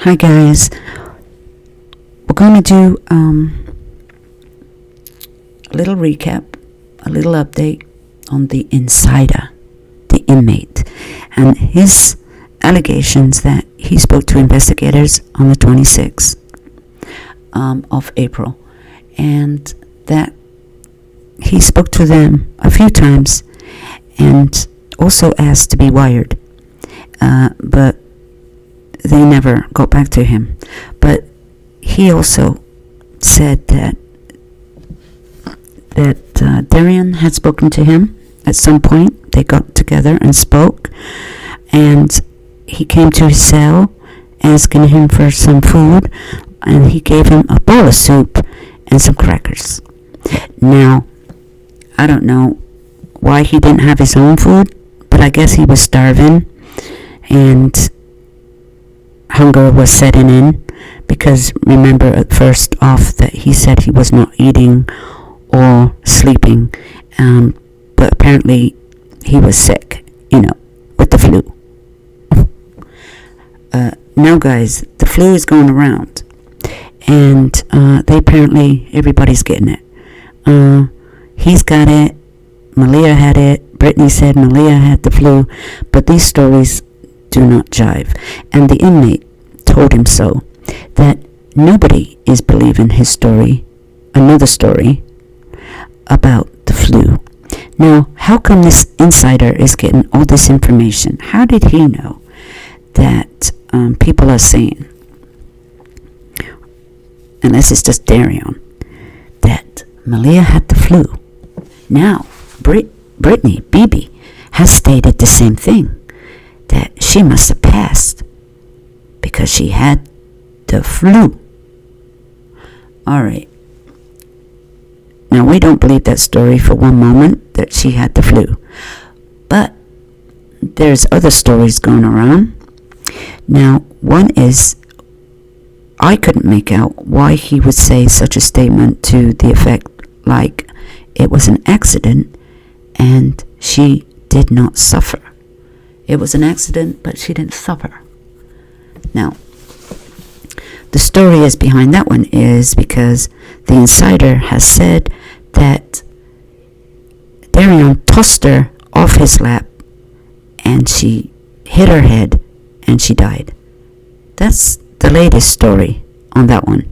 Hi guys, we're going to do a little recap, a little update on the insider, the inmate, and his allegations that he spoke to investigators on the 26th of April, and that he spoke to them a few times and also asked to be wired, but they never got back to him. But he also said that Darian had spoken to him at some point. They got together and spoke, and he came to his cell asking him for some food, and he gave him a bowl of soup and some crackers. Now, I don't know why he didn't have his own food, but I guess he was starving and hunger was setting in, because remember at first off that he said he was not eating or sleeping, but apparently he was sick, with the flu. Now guys, the flu is going around, and everybody's getting it. He's got it, Maleah had it, Brittany said Maleah had the flu, but these stories do not jive, and the inmate told him so, that nobody is believing his story, another story about the flu. Now, how come this insider is getting all this information? How did he know that people are saying, unless it's just Darian, that Maleah had the flu? Now, Brittany, BB, has stated the same thing, that she must have passed because she had the flu. Alright. Now, we don't believe that story for one moment, that she had the flu. But there's other stories going around. Now, one is, I couldn't make out why he would say such a statement to the effect like it was an accident and she did not suffer. It was an accident, but she didn't suffer. Now, the story is behind that one is because the insider has said that Darian tossed her off his lap and she hit her head and she died. That's the latest story on that one.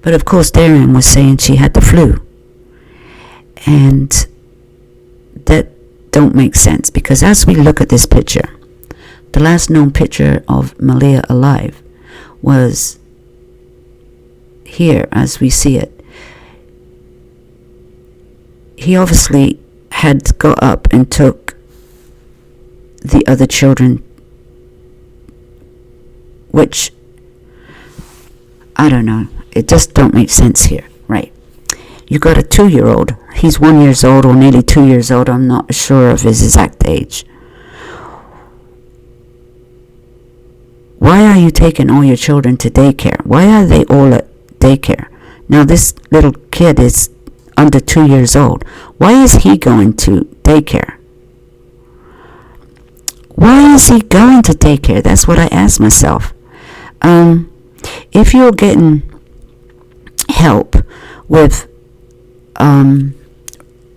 But of course Darian was saying she had the flu, and that don't make sense, because as we look at this picture, the last known picture of Maleah alive was here as we see it. He obviously had got up and took the other children, which I don't know, it just don't make sense here, right? You got a 2-year-old. He's 1 year old or nearly 2 years old. I'm not sure of his exact age. Why are you taking all your children to daycare? Why are they all at daycare? Now this little kid is under 2 years old. Why is he going to daycare? Why is he going to daycare? That's what I ask myself. If you're getting help with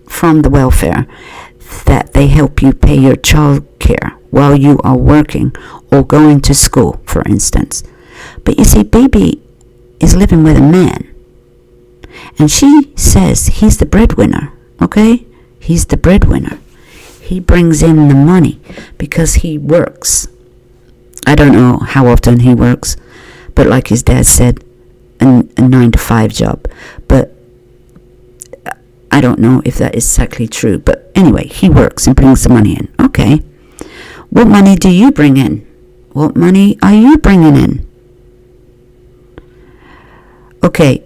from the welfare, that they help you pay your child care while you are working or going to school, for instance. But you see, baby is living with a man, and she says he's the breadwinner, okay? He's the breadwinner. He brings in the money because he works. I don't know how often he works, but like his dad said, a 9-to-5 job. But I don't know if that is exactly true. But anyway, he works and brings the money in. Okay. What money do you bring in? What money are you bringing in? Okay,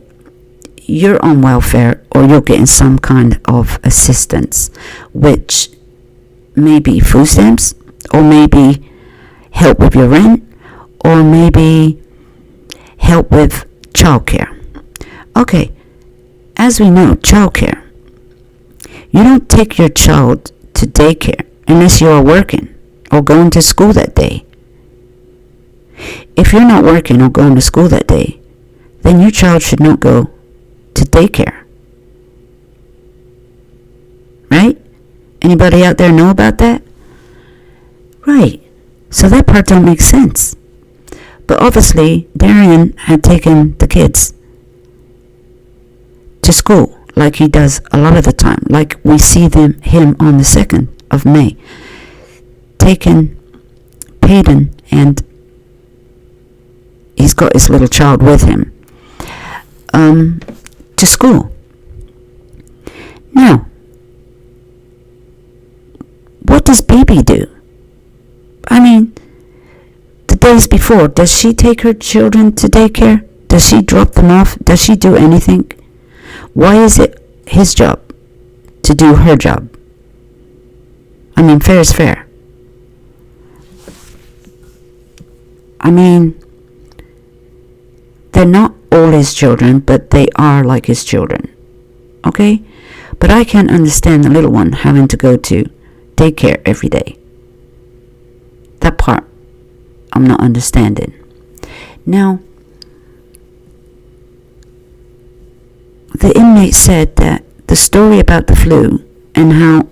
you're on welfare, or you're getting some kind of assistance, which may be food stamps, or maybe help with your rent, or maybe help with childcare. Okay, as we know, childcare, you don't take your child to daycare unless you are working or going to school that day. if you're not working or going to school that day, then your child should not go to daycare. Right? Anybody out there know about that? Right. So that part don't make sense. But obviously, Darian had taken the kids to school, like he does a lot of the time. Like we see him on the 2nd of May, taking Peyton, and he's got his little child with him, to school. Now, what does Baby do? I mean, the days before, does she take her children to daycare? Does she drop them off? Does she do anything? Why is it his job to do her job? I mean, fair is fair. I mean, they're not all his children, but they are like his children. Okay? But I can't understand the little one having to go to daycare every day. That part I'm not understanding. Now, the inmate said that the story about the flu and how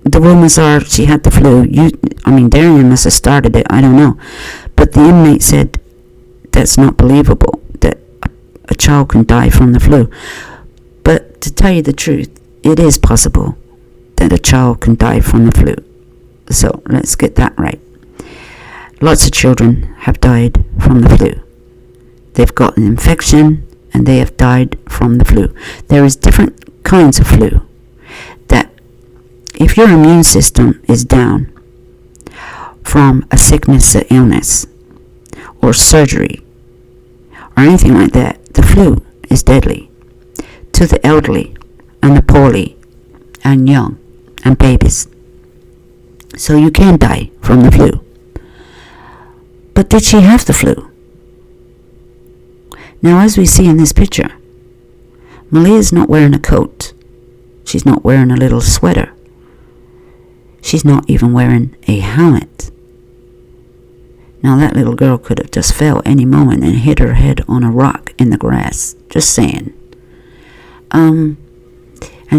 the rumors are she had the flu. Darian must have started it. I don't know. But the inmate said that's not believable, that a child can die from the flu. But to tell you the truth, it is possible that a child can die from the flu. So let's get that right. Lots of children have died from the flu. They've got an infection and they have died from the flu. There is different kinds of flu. That if your immune system is down from a sickness or illness or surgery or anything like that, the flu is deadly to the elderly and the poorly and young and babies. So you can die from the flu. But did she have the flu? Now, as we see in this picture, Maleah's not wearing a coat. She's not wearing a little sweater. She's not even wearing a helmet. Now, that little girl could have just fell any moment and hit her head on a rock in the grass. Just saying. And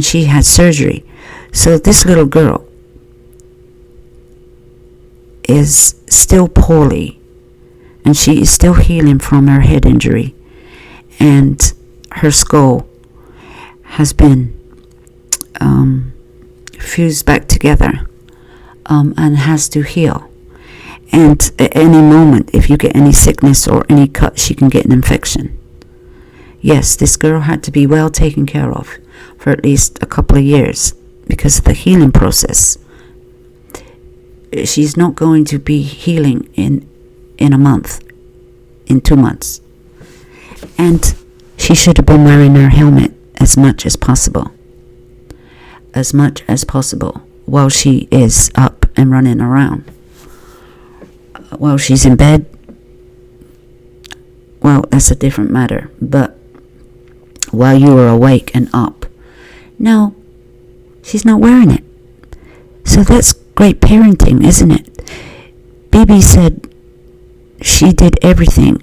she had surgery. So this little girl is still poorly, and she is still healing from her head injury, and her skull has been fused back together, and has to heal. And at any moment, if you get any sickness or any cut, she can get an infection. Yes, this girl had to be well taken care of for at least a couple of years because of the healing process. She's not going to be healing in a month, in 2 months. And she should have been wearing her helmet as much as possible. As much as possible while she is up and running around. While she's in bed, well, that's a different matter. But while you are awake and up, no, she's not wearing it. So that's great parenting, isn't it? Bibi said she did everything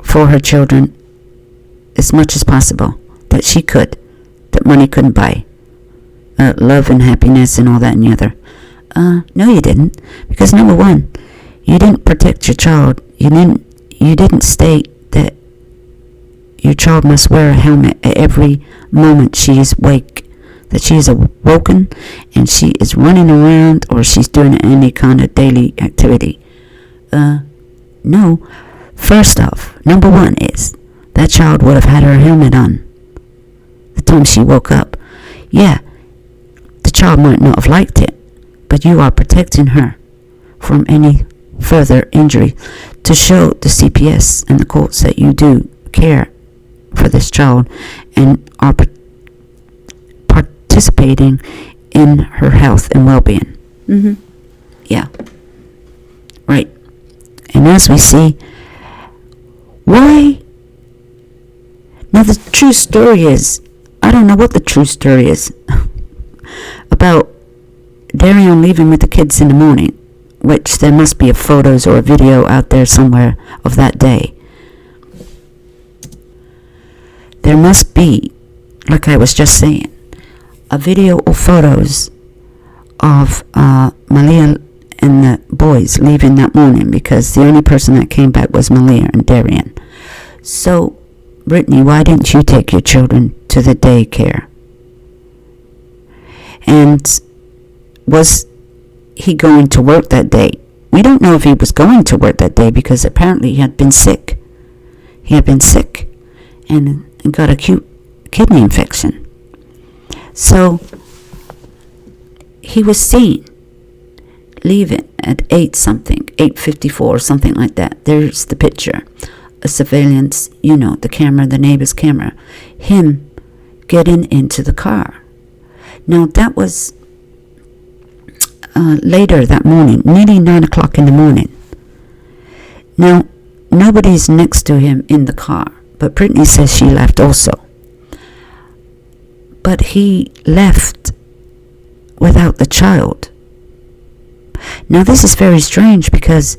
for her children as much as possible that she could, that money couldn't buy. Love and happiness and all that and the other. No, you didn't. Because number one, you didn't protect your child. You didn't state that your child must wear a helmet at every moment she is awake. That she is awoken and she is running around or she's doing any kind of daily activity. No. First off, number one is that child would have had her helmet on the time she woke up. Yeah, the child might not have liked it, but you are protecting her from any further injury to show the CPS and the courts that you do care for this child and are participating in her health and well-being. Yeah. Right. And as we see, why? Now the true story is, I don't know what the true story is about Darian leaving with the kids in the morning which there must be a photos or a video out there somewhere of that day. There must be, like I was just saying, a video or photos of Maleah and the boys leaving that morning, because the only person that came back was Maleah and Darian. So, Brittany, why didn't you take your children to the daycare? And was he going to work that day? We don't know if he was going to work that day, because apparently he had been sick. He had been sick and got acute kidney infection. So he was seen leaving at 8:54 or something like that. There's the picture. A surveillance, the camera, the neighbor's camera. Him getting into the car. Now that was later that morning, nearly 9 o'clock in the morning. Now, nobody's next to him in the car, but Brittany says she left also. But he left without the child. Now this is very strange, because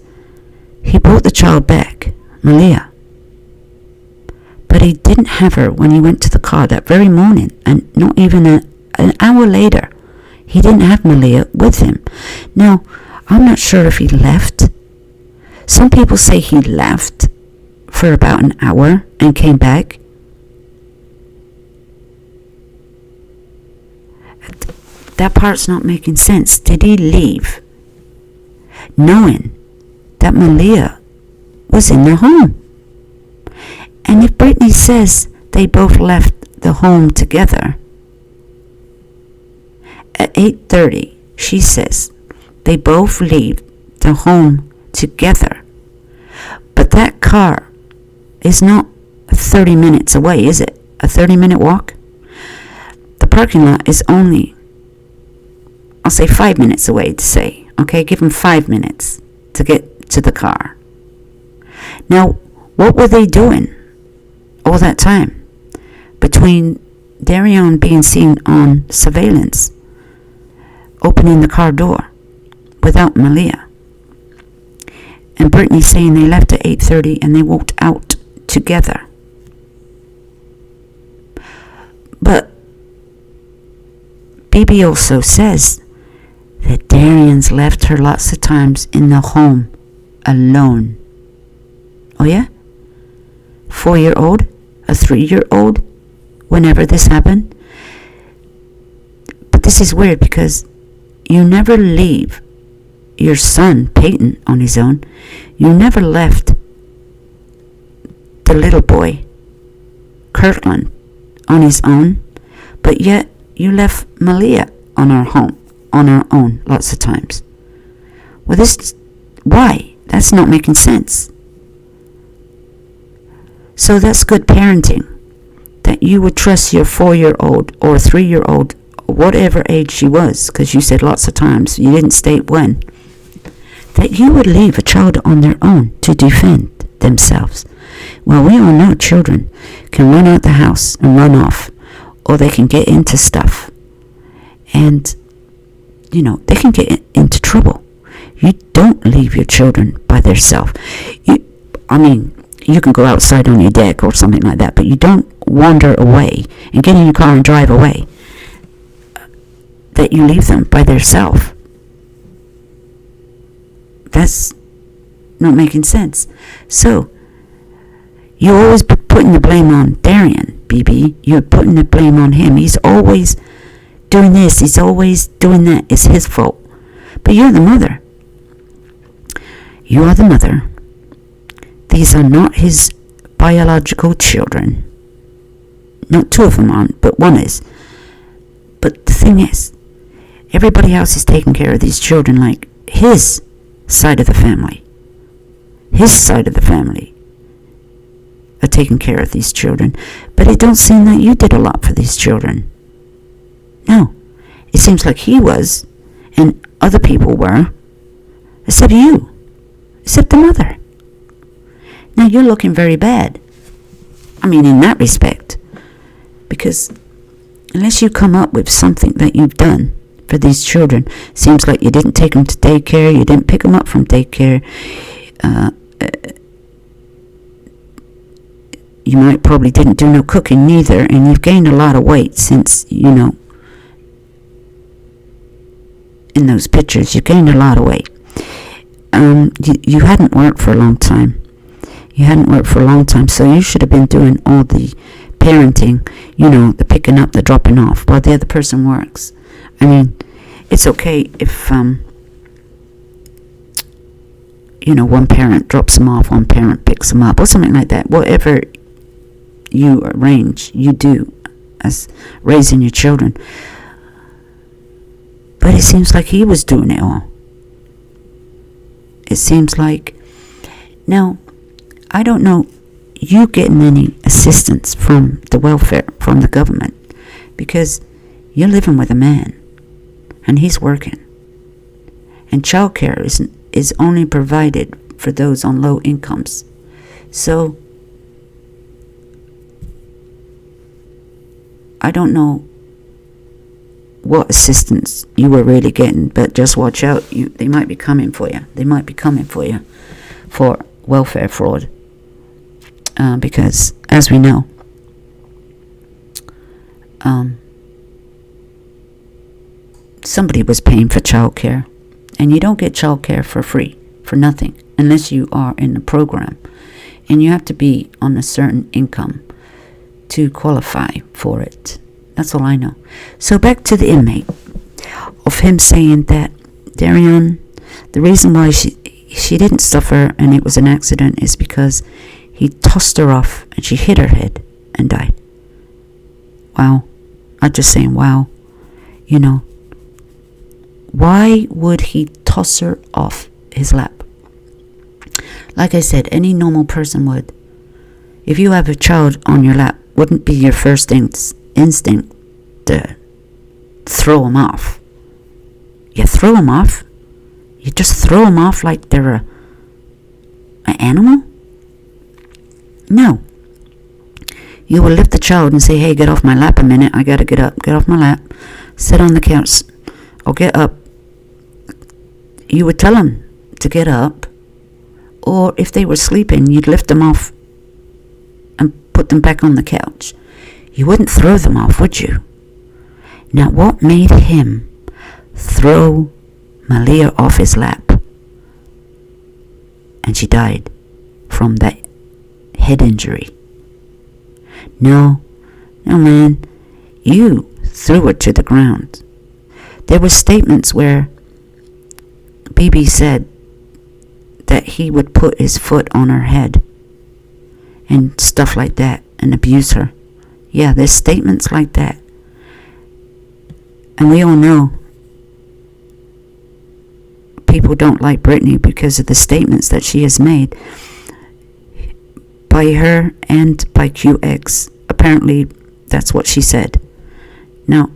he brought the child back, Maleah. But he didn't have her when he went to the car that very morning, and not even an hour later. He didn't have Maleah with him. Now, I'm not sure if he left. Some people say he left for about an hour and came back. That part's not making sense. Did he leave knowing that Maleah was in their home? And if Brittany says they both left the home together, at 8:30, she says they both leave the home together. But that car is not 30 minutes away, is it? A 30-minute walk? The parking lot is only, I'll say 5 minutes away to say. Okay, give them 5 minutes to get to the car. Now, what were they doing all that time between Darian being seen on surveillance, opening the car door without Maleah, and Brittany saying they left at 8:30 and they walked out together? But Bibi also says that Darian's left her lots of times in the home alone. Oh yeah? 4-year-old, a 3-year-old, whenever this happened. But this is weird, because you never leave your son, Peyton, on his own. You never left the little boy, Kirtland, on his own. But yet, you left Maleah on our own lots of times. Well, why? That's not making sense. So that's good parenting, that you would trust your 4-year-old or 3-year-old, whatever age she was, because you said lots of times, you didn't state when, that you would leave a child on their own to defend themselves. Well, we all know children can run out the house and run off, or they can get into stuff, and they can get into trouble. You don't leave your children by themselves. You can go outside on your deck or something like that, but you don't wander away and get in your car and drive away. That you leave them by themselves. That's not making sense. So, you're always putting the blame on Darian, Bibi. You're putting the blame on him. He's always doing this. He's always doing that. It's his fault. But you're the mother. You are the mother. These are not his biological children. Not two of them aren't, but one is. But the thing is, everybody else is taking care of these children like his side of the family. His side of the family are taking care of these children. But it don't seem that you did a lot for these children. No. It seems like he was, and other people were, except you. Except the mother. Now you're looking very bad. In that respect. Because unless you come up with something that you've done for these children. Seems like you didn't take them to daycare. You didn't pick them up from daycare. You might probably didn't do no cooking neither, and you've gained a lot of weight since, in those pictures, you gained a lot of weight. You hadn't worked for a long time. So you should have been doing all the parenting, the picking up, the dropping off, while the other person works. I mean, it's okay if, one parent drops them off, one parent picks them up, or something like that. Whatever you arrange, you do as raising your children. But it seems like he was doing it all. It seems like, now, I don't know you getting any assistance from the welfare, from the government, because you're living with a man, and he's working. And childcare is only provided for those on low incomes. So, I don't know what assistance you were really getting, but just watch out. They might be coming for you. For welfare fraud. Because, as we know, somebody was paying for childcare. And you don't get childcare for free, for nothing, unless you are in the program. And you have to be on a certain income to qualify for it. That's all I know. So back to the inmate, of him saying that Darian, the reason why she didn't suffer and it was an accident is because he tossed her off and she hit her head and died. Wow. I'm just saying, wow. Why would he toss her off his lap? Like I said, any normal person would. If you have a child on your lap, wouldn't be your first instinct to throw them off. You throw them off? You just throw them off like they're an animal? No. You will lift the child and say, hey, get off my lap a minute. I gotta get up. Get off my lap. Sit on the couch. Or get up. You would tell them to get up. Or if they were sleeping, you'd lift them off and put them back on the couch. You wouldn't throw them off, would you? Now, what made him throw Maleah off his lap? And she died from that head injury. No, man, you threw her to the ground. There were statements where BB said that he would put his foot on her head and stuff like that and abuse her. Yeah, there's statements like that. And we all know people don't like Brittany because of the statements that she has made by her and by QX. Apparently, that's what she said. Now,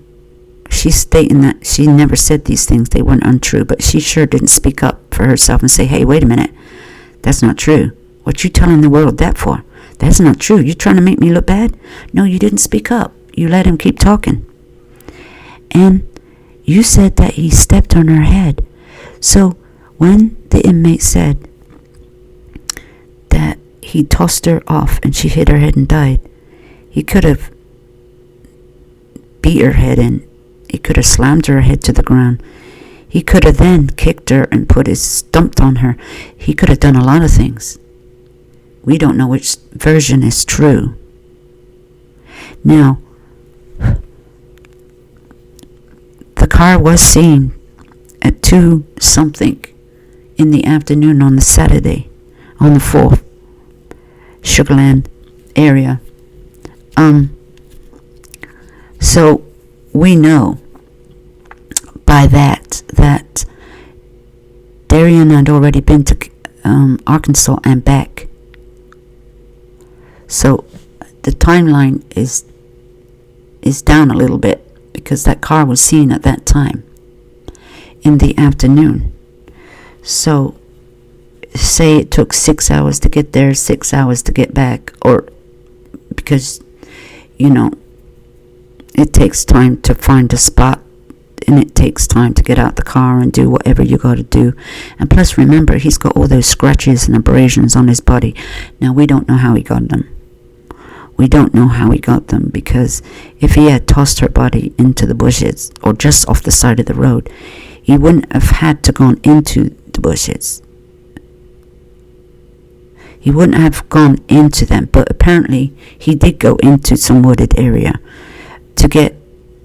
she's stating that she never said these things. They weren't untrue, but she sure didn't speak up for herself and say, hey, wait a minute. That's not true. What you telling the world that for? That's not true. You trying to make me look bad? No, you didn't speak up. You let him keep talking. And you said that he stepped on her head. So when the inmate said that he tossed her off and she hit her head and died, he could have beat her head in. He could have slammed her head to the ground. He could have then kicked her and stomped on her. He could have done a lot of things. We don't know which version is true. Now, the car was seen at 2-something in the afternoon on the Saturday, on the 4th, Sugarland area. So we know by that Darian had already been to Arkansas and back. So the timeline is down a little bit because that car was seen at that time in the afternoon. So say it took 6 hours to get there, 6 hours to get back, or because it takes time to find a spot. and it takes time to get out the car and do whatever you got to do. And plus, remember, he's got all those scratches and abrasions on his body. Now, we don't know how he got them. We don't know how he got them, because if he had tossed her body into the bushes or just off the side of the road, he wouldn't have had to gone into the bushes. He wouldn't have gone into them, but apparently he did go into some wooded area to get,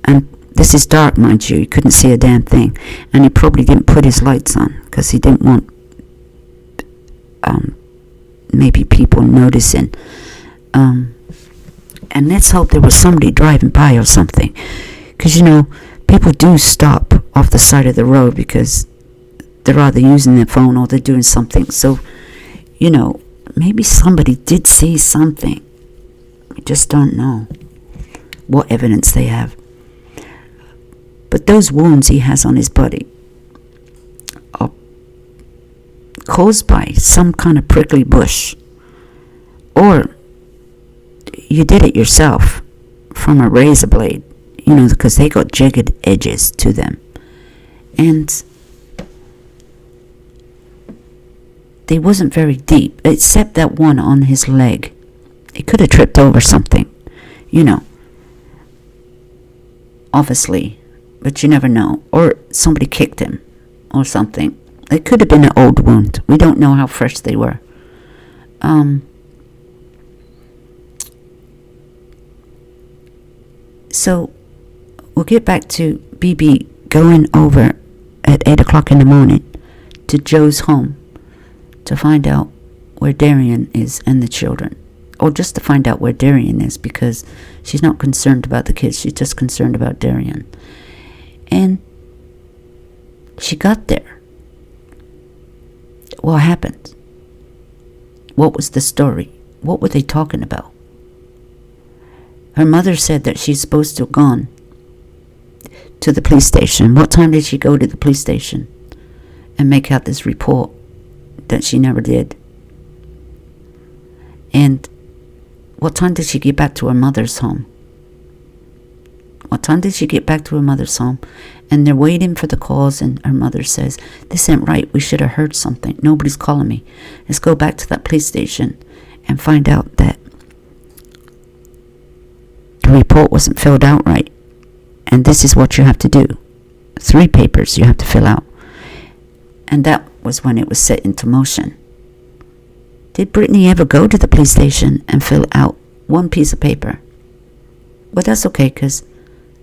and this is dark, mind you, he couldn't see a damn thing, and he probably didn't put his lights on because he didn't want maybe people noticing. And let's hope there was somebody driving by or something, because people do stop off the side of the road because they're either using their phone or they're doing something. So maybe somebody did see something. We just don't know what evidence they have. But those wounds he has on his body are caused by some kind of prickly bush, or you did it yourself from a razor blade, because they got jagged edges to them. And they wasn't very deep, except that one on his leg. He could have tripped over something, obviously, but you never know. Or somebody kicked him or something. It could have been an old wound. We don't know how fresh they were. So we'll get back to BB going over at 8 o'clock in the morning to Joe's home to find out where Darian is and the children. Or just to find out where Darian is, because she's not concerned about the kids. She's just concerned about Darian. And she got there. What happened? What was the story? What were they talking about? Her mother said that she's supposed to have gone to the police station. What time did she go to the police station and make out this report that she never did? And what time did she get back to her mother's home? What time did she get back to her mother's home? And they're waiting for the calls, and her mother says, "This ain't right. We should have heard something. Nobody's calling me. Let's go back to that police station and find out that the report wasn't filled out right. And this is what you have to do. 3 papers you have to fill out." And that was when it was set into motion. Did Brittany ever go to the police station and fill out 1 piece of paper? Well, that's okay, because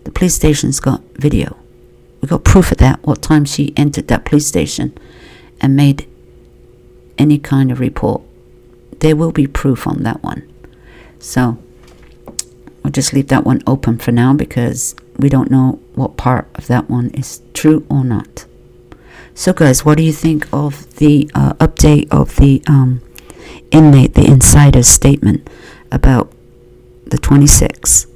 the police station's got video. We got proof of that, what time she entered that police station and made any kind of report. There will be proof on that one. So we'll just leave that one open for now, because we don't know what part of that one is true or not. So guys, what do you think of the update of the inmate, the insider's statement about the 26?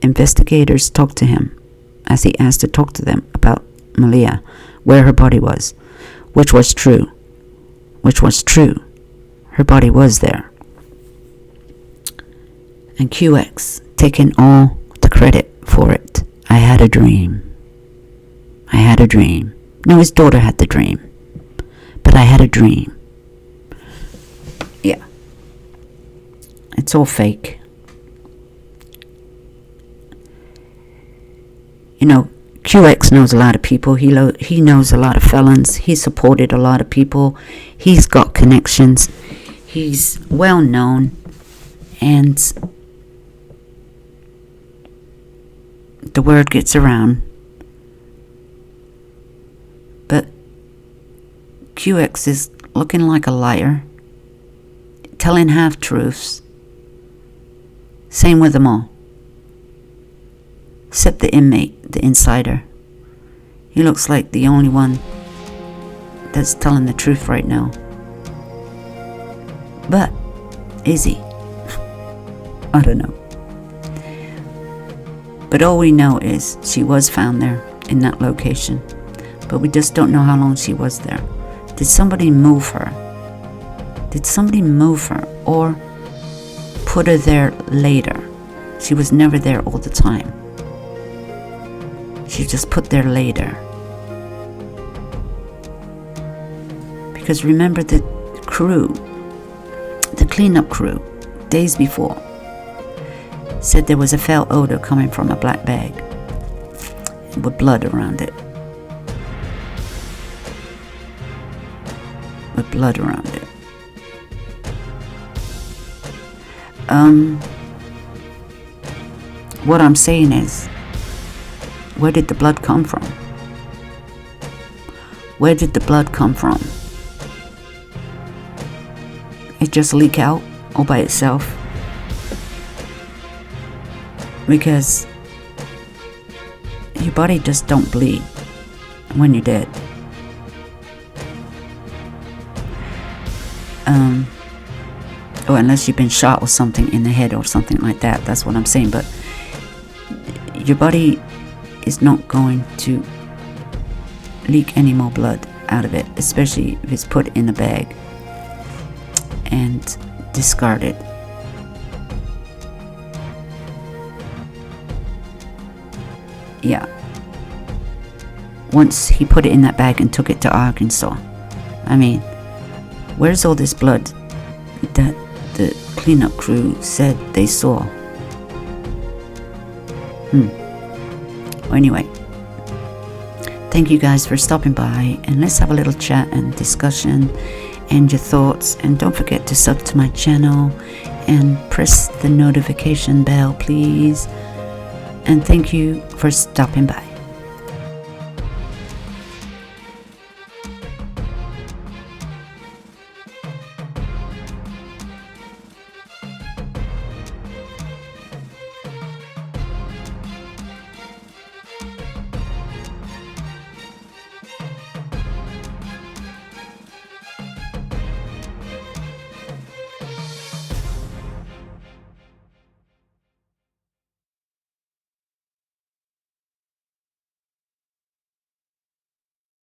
Investigators talked to him as he asked to talk to them about Maleah, where her body was, which was true. Her body was there. And QX taking all the credit for it. I had a dream. No, his daughter had the dream, but I had a dream. Yeah. It's all fake. QX knows a lot of people. He knows a lot of felons. He supported a lot of people. He's got connections. He's well known. And the word gets around. But QX is looking like a liar, telling half-truths. Same with them all. Except the inmate, the insider. He looks like the only one that's telling the truth right now. But, is he? I don't know. But all we know is she was found there in that location. But we just don't know how long she was there. Did somebody move her? Or put her there later? She was never there all the time. she was just put there later. Because remember, the crew, the cleanup crew, days before, said there was a foul odor coming from a black bag with blood around it. With blood around it. What I'm saying is, where did the blood come from? Where did the blood come from? It just leak out all by itself? Because your body just don't bleed when you're dead. Or unless you've been shot or something in the head or something like that. That's what I'm saying. But your body is not going to leak any more blood out of it, especially if it's put in a bag and discarded. Yeah. Once he put it in that bag and took it to Arkansas. I mean, where's all this blood that the cleanup crew said they saw? Well, anyway, thank you guys for stopping by, and let's have a little chat and discussion and your thoughts. And don't forget to sub to my channel and press the notification bell, please. And thank you for stopping by.